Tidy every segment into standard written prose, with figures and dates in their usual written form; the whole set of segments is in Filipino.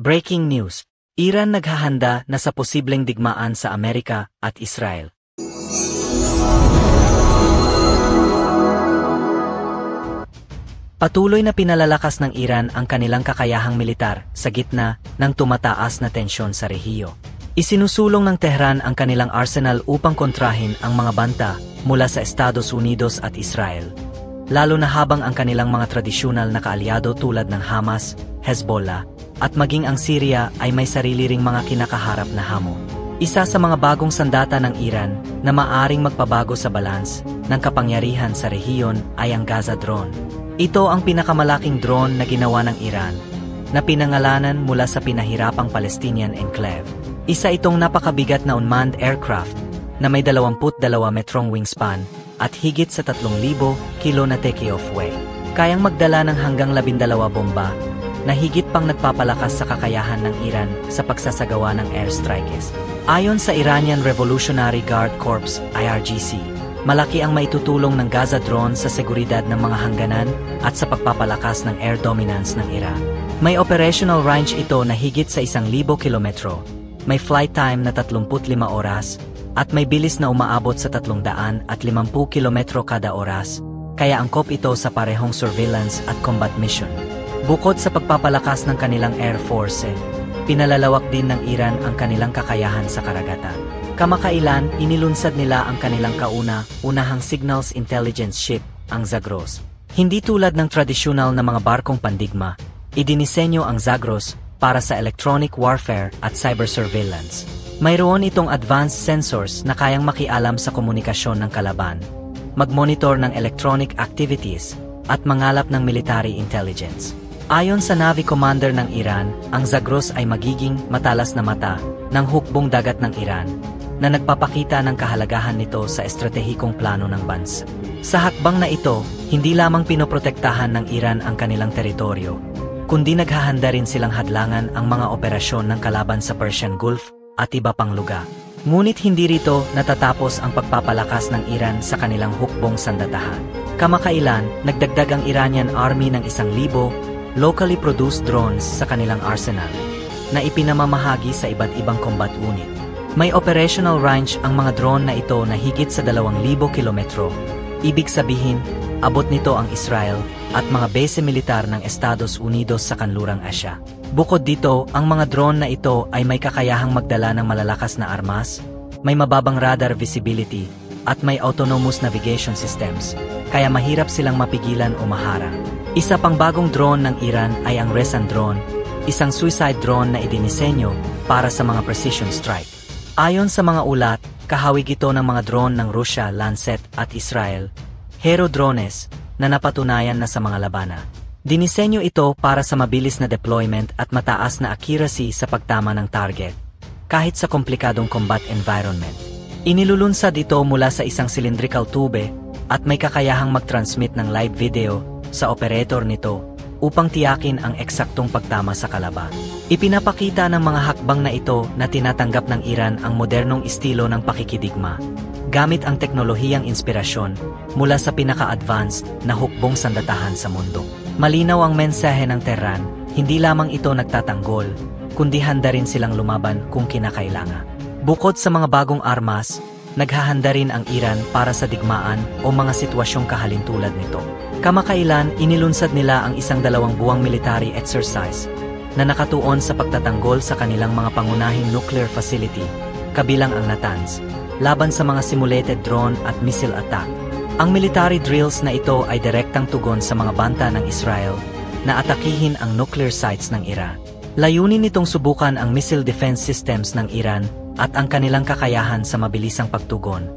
Breaking news. Iran naghahanda na sa posibleng digmaan sa Amerika at Israel. Patuloy na pinalalakas ng Iran ang kanilang kakayahang militar sa gitna ng tumataas na tensyon sa rehiyon. Isinusulong ng Tehran ang kanilang arsenal upang kontrahin ang mga banta mula sa Estados Unidos at Israel, lalo na habang ang kanilang mga tradisyonal na kaalyado tulad ng Hamas, Hezbollah, at maging ang Syria ay may sarili ring mga kinakaharap na hamon. Isa sa mga bagong sandata ng Iran na maaring magpabago sa balance ng kapangyarihan sa rehiyon ay ang Gaza drone. Ito ang pinakamalaking drone na ginawa ng Iran, na pinangalanan mula sa pinahirapang Palestinian enclave. Isa itong napakabigat na unmanned aircraft na may 22 metrong wingspan at higit sa 3,000 kilo na takeoff weight. Kayang magdala ng hanggang 12 bomba na higit pang nagpapalakas sa kakayahan ng Iran sa pagsasagawa ng airstrikes. Ayon sa Iranian Revolutionary Guard Corps (IRGC), malaki ang maitutulong ng Gaza drone sa seguridad ng mga hangganan at sa pagpapalakas ng air dominance ng Iran. May operational range ito na higit sa 1,000 kilometro, may flight time na 35 oras, at may bilis na umaabot sa 350 kilometro kada oras, kaya angkop ito sa parehong surveillance at combat mission. Bukod sa pagpapalakas ng kanilang Air Force, pinalalawak din ng Iran ang kanilang kakayahan sa karagatan. Kamakailan, inilunsad nila ang kanilang kauna-unahang signals intelligence ship, ang Zagros. Hindi tulad ng tradisyonal na mga barkong pandigma, idinisenyo ang Zagros para sa electronic warfare at cyber surveillance. Mayroon itong advanced sensors na kayang makialam sa komunikasyon ng kalaban, mag-monitor ng electronic activities, at mangalap ng military intelligence. Ayon sa Navy Commander ng Iran, ang Zagros ay magiging matalas na mata ng hukbong dagat ng Iran na nagpapakita ng kahalagahan nito sa estratehikong plano ng bansa. Sa hakbang na ito, hindi lamang pinoprotektahan ng Iran ang kanilang teritoryo, kundi naghahanda rin silang hadlangan ang mga operasyon ng kalaban sa Persian Gulf at iba pang lugar. Ngunit hindi rito natatapos ang pagpapalakas ng Iran sa kanilang hukbong sandatahan. Kamakailan, nagdagdag ang Iranian Army ng 1,000 locally produced drones sa kanilang arsenal, na ipinamamahagi sa iba't ibang combat unit. May operational range ang mga drone na ito na higit sa 2,000 kilometro. Ibig sabihin, abot nito ang Israel at mga base militar ng Estados Unidos sa kanlurang Asya. Bukod dito, ang mga drone na ito ay may kakayahang magdala ng malalakas na armas, may mababang radar visibility, at may autonomous navigation systems, kaya mahirap silang mapigilan o maharang. Isa pang bagong drone ng Iran ay ang Rezan drone, isang suicide drone na idinisenyo para sa mga precision strike. Ayon sa mga ulat, kahawig ito ng mga drone ng Russia, Lancet at Israel, Hero drones, na napatunayan na sa mga labanan. Dinisenyo ito para sa mabilis na deployment at mataas na accuracy sa pagtama ng target, kahit sa komplikadong combat environment. Inilulunsad ito mula sa isang cylindrical tube at may kakayahang mag-transmit ng live video sa operator nito upang tiyakin ang eksaktong pagtama sa kalaban. Ipinapakita ng mga hakbang na ito na tinatanggap ng Iran ang modernong estilo ng pakikidigma, gamit ang teknolohiyang inspirasyon mula sa pinaka-advanced na hukbong sandatahan sa mundo. Malinaw ang mensahe ng Tehran, hindi lamang ito nagtatanggol, kundi handa rin silang lumaban kung kinakailangan. Bukod sa mga bagong armas, naghahanda rin ang Iran para sa digmaan o mga sitwasyong kahalintulad nito. Kamakailan, inilunsad nila ang isang 2 buwang military exercise na nakatuon sa pagtatanggol sa kanilang mga pangunahing nuclear facility, kabilang ang Natanz, laban sa mga simulated drone at missile attack. Ang military drills na ito ay direktang tugon sa mga banta ng Israel na atakihin ang nuclear sites ng Iran. Layunin nitong subukan ang missile defense systems ng Iran at ang kanilang kakayahan sa mabilisang pagtugon,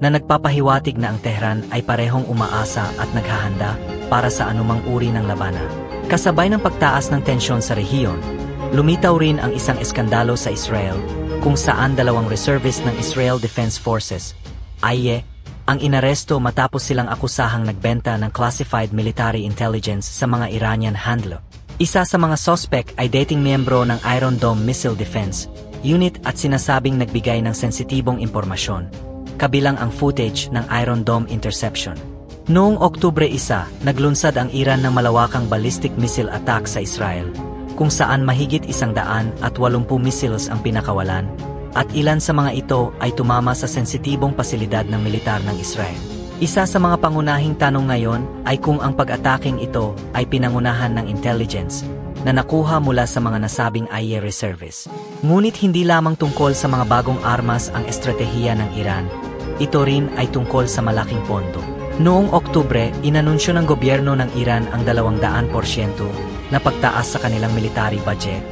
na nagpapahiwatig na ang Tehran ay parehong umaasa at naghahanda para sa anumang uri ng labanan. Kasabay ng pagtaas ng tensyon sa rehiyon, lumitaw rin ang isang eskandalo sa Israel kung saan 2 reservist ng Israel Defense Forces, IDF, ang inaresto matapos silang akusahang nagbenta ng classified military intelligence sa mga Iranian handler. Isa sa mga suspect ay dating miyembro ng Iron Dome Missile Defense Unit at sinasabing nagbigay ng sensitibong impormasyon, kabilang ang footage ng Iron Dome interception. Noong Oktubre 1, naglunsad ang Iran ng malawakang ballistic missile attack sa Israel, kung saan mahigit 180 missiles ang pinakawalan, at ilan sa mga ito ay tumama sa sensitibong pasilidad ng militar ng Israel. Isa sa mga pangunahing tanong ngayon ay kung ang pag-ataking ito ay pinangunahan ng intelligence na nakuha mula sa mga nasabing IAEA reservists. Ngunit hindi lamang tungkol sa mga bagong armas ang estratehiya ng Iran, ito rin ay tungkol sa malaking pondo. Noong Oktubre, inanunsyo ng gobyerno ng Iran ang 200% na pagtaas sa kanilang military budget,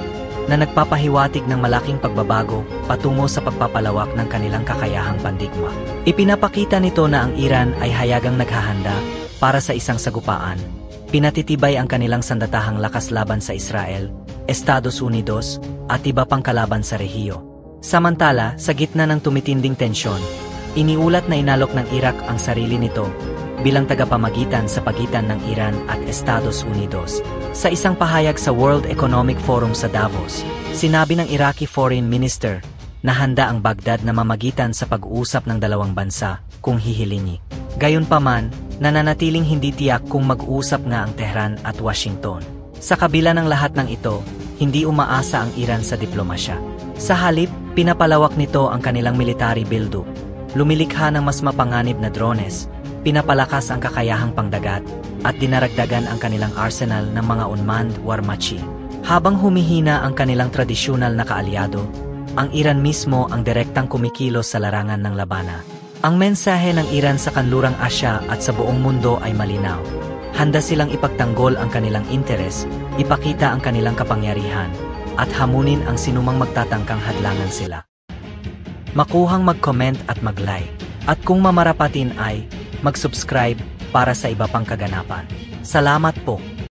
na nagpapahiwatig ng malaking pagbabago patungo sa pagpapalawak ng kanilang kakayahang pandigma. Ipinapakita nito na ang Iran ay hayagang naghahanda para sa isang sagupaan. Pinatitibay ang kanilang sandatahang lakas laban sa Israel, Estados Unidos, at iba pang kalaban sa rehiyo. Samantala, sa gitna ng tumitinding tensyon, iniulat na inalok ng Iraq ang sarili nito bilang tagapamagitan sa pagitan ng Iran at Estados Unidos. Sa isang pahayag sa World Economic Forum sa Davos, sinabi ng Iraqi Foreign Minister na handa ang Baghdad na mamagitan sa pag-uusap ng dalawang bansa kung hihilingi. Gayunpaman, nananatiling hindi tiyak kung mag-usap nga ang Tehran at Washington. Sa kabila ng lahat ng ito, hindi umaasa ang Iran sa diplomasya. Sa halip, pinapalawak nito ang kanilang military buildup, lumilikha ng mas mapanganib na drones, pinapalakas ang kakayahang pangdagat, at dinaragdagan ang kanilang arsenal ng mga unmanned war machine. Habang humihina ang kanilang tradisyonal na kaalyado, ang Iran mismo ang direktang kumikilos sa larangan ng labana. Ang mensahe ng Iran sa kanlurang Asya at sa buong mundo ay malinaw. Handa silang ipagtanggol ang kanilang interes, ipakita ang kanilang kapangyarihan, at hamunin ang sinumang magtatangkang hadlangan sila. Makuhang mag-comment at mag-like. At kung mamarapatin ay mag-subscribe para sa iba pang kaganapan. Salamat po!